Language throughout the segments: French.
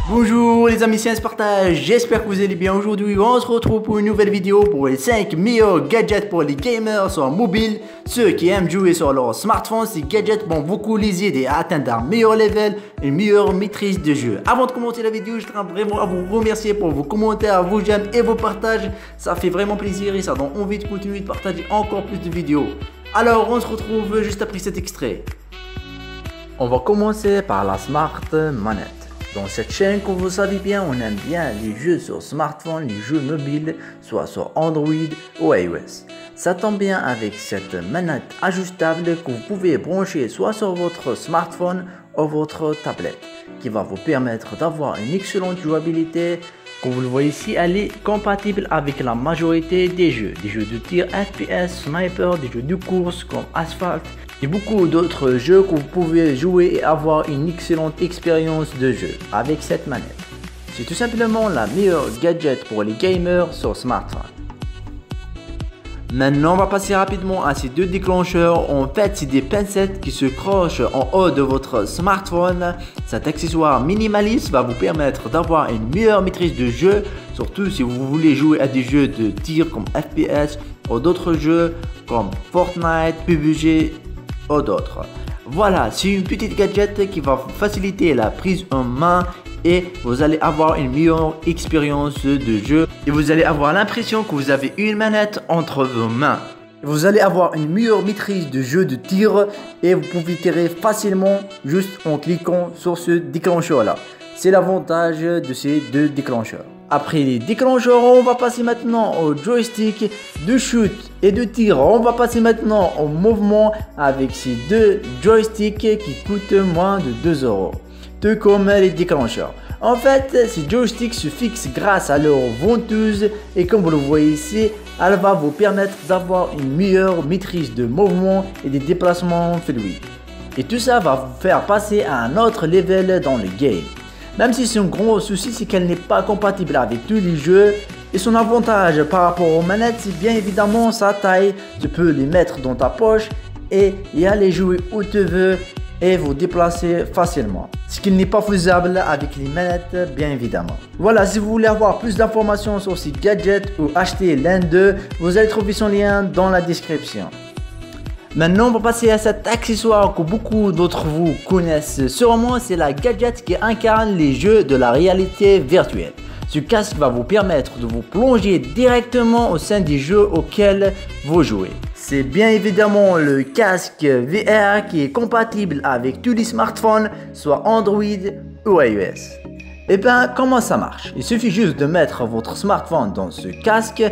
Bonjour les amis, c'est Spartage, j'espère que vous allez bien. Aujourd'hui on se retrouve pour une nouvelle vidéo pour les 5 meilleurs gadgets pour les gamers sur mobile. Ceux qui aiment jouer sur leur smartphone, ces gadgets vont beaucoup les aider à atteindre un meilleur level, une meilleure maîtrise de jeu. Avant de commencer la vidéo, je tiens vraiment à vous remercier pour vos commentaires, vos j'aime et vos partages. Ça fait vraiment plaisir et ça donne envie de continuer de partager encore plus de vidéos. Alors on se retrouve juste après cet extrait. On va commencer par la Smart Manette. Dans cette chaîne, comme vous savez bien, on aime bien les jeux sur smartphone, les jeux mobiles, soit sur Android ou iOS. Ça tombe bien avec cette manette ajustable que vous pouvez brancher soit sur votre smartphone ou votre tablette, qui va vous permettre d'avoir une excellente jouabilité. Comme vous le voyez ici, elle est compatible avec la majorité des jeux de tir FPS, sniper, des jeux de course comme Asphalt et beaucoup d'autres jeux que vous pouvez jouer et avoir une excellente expérience de jeu avec cette manette. C'est tout simplement la meilleure gadget pour les gamers sur smartphone. Maintenant, on va passer rapidement à ces deux déclencheurs. En fait, c'est des pincettes qui se crochent en haut de votre smartphone. Cet accessoire minimaliste va vous permettre d'avoir une meilleure maîtrise de jeu, surtout si vous voulez jouer à des jeux de tir comme FPS ou d'autres jeux comme Fortnite, PUBG ou d'autres. Voilà, c'est une petite gadget qui va vous faciliter la prise en main et vous allez avoir une meilleure expérience de jeu et vous allez avoir l'impression que vous avez une manette entre vos mains. Vous allez avoir une meilleure maîtrise de jeu de tir et vous pouvez tirer facilement juste en cliquant sur ce déclencheur là. C'est l'avantage de ces deux déclencheurs. Après les déclencheurs, on va passer maintenant au joystick de shoot et de tir. On va passer maintenant au mouvement avec ces deux joysticks qui coûtent moins de 2 €. Tout comme les déclencheurs. En fait, ces joysticks se fixent grâce à leur ventouse et comme vous le voyez ici, elle va vous permettre d'avoir une meilleure maîtrise de mouvement et des déplacements fluides. Et tout ça va vous faire passer à un autre level dans le game. Même si son gros souci, c'est qu'elle n'est pas compatible avec tous les jeux. Et son avantage par rapport aux manettes, c'est bien évidemment sa taille. Tu peux les mettre dans ta poche et y aller jouer où tu veux et vous déplacer facilement. Ce qui n'est pas faisable avec les manettes, bien évidemment. Voilà, si vous voulez avoir plus d'informations sur ces gadgets ou acheter l'un d'eux, vous allez trouver son lien dans la description. Maintenant, on va passer à cet accessoire que beaucoup d'entre vous connaissent sûrement, c'est la gadget qui incarne les jeux de la réalité virtuelle. Ce casque va vous permettre de vous plonger directement au sein des jeux auxquels vous jouez. C'est bien évidemment le casque VR qui est compatible avec tous les smartphones, soit Android ou iOS. Et bien, comment ça marche? Il suffit juste de mettre votre smartphone dans ce casque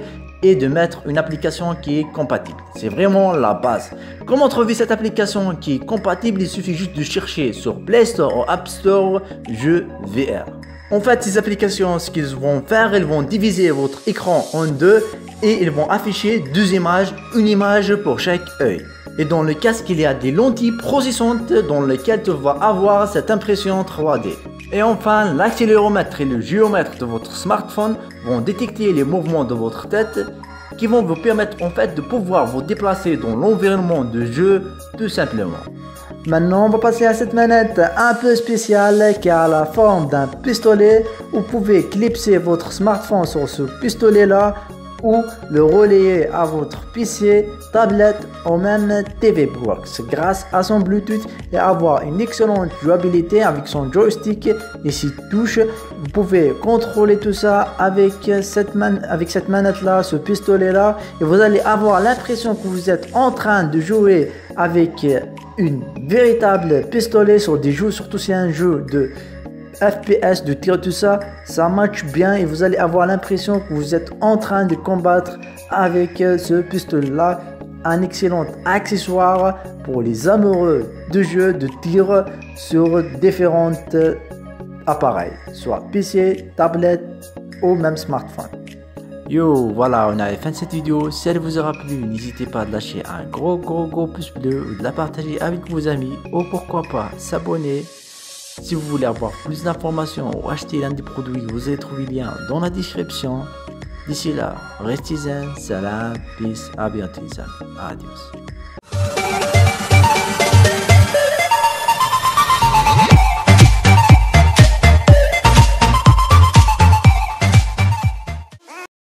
et de mettre une application qui est compatible. C'est vraiment la base. Comment trouver cette application qui est compatible? Il suffit juste de chercher sur Play Store ou App Store jeux VR. En fait, ces applications, ce qu'ils vont faire, ils vont diviser votre écran en deux et ils vont afficher deux images, une image pour chaque œil. Et dans le casque, il y a des lentilles processantes dans lesquelles tu vas avoir cette impression 3D. Et enfin, l'accéléromètre et le géomètre de votre smartphone vont détecter les mouvements de votre tête qui vont vous permettre en fait de pouvoir vous déplacer dans l'environnement de jeu tout simplement. Maintenant, on va passer à cette manette un peu spéciale qui a la forme d'un pistolet. Vous pouvez clipser votre smartphone sur ce pistolet là ou le relayer à votre PC, tablette ou même TV Box grâce à son Bluetooth et avoir une excellente jouabilité avec son joystick et ses touches. Vous pouvez contrôler tout ça avec cette manette là, ce pistolet là, et vous allez avoir l'impression que vous êtes en train de jouer avec une véritable pistolet sur des jeux, surtout si c'est un jeu de FPS, de tir, tout ça, ça match bien et vous allez avoir l'impression que vous êtes en train de combattre avec ce pistolet là. Un excellent accessoire pour les amoureux de jeux de tir sur différents appareils, soit PC, tablette ou même smartphone. Yo, voilà, on arrive à la fin de cette vidéo. Si elle vous aura plu, n'hésitez pas à lâcher un gros pouce bleu ou de la partager avec vos amis ou pourquoi pas s'abonner. Si vous voulez avoir plus d'informations ou acheter l'un des produits, vous allez trouver le lien dans la description. D'ici là, restez zen, salam, peace, à bientôt les amis. Adios.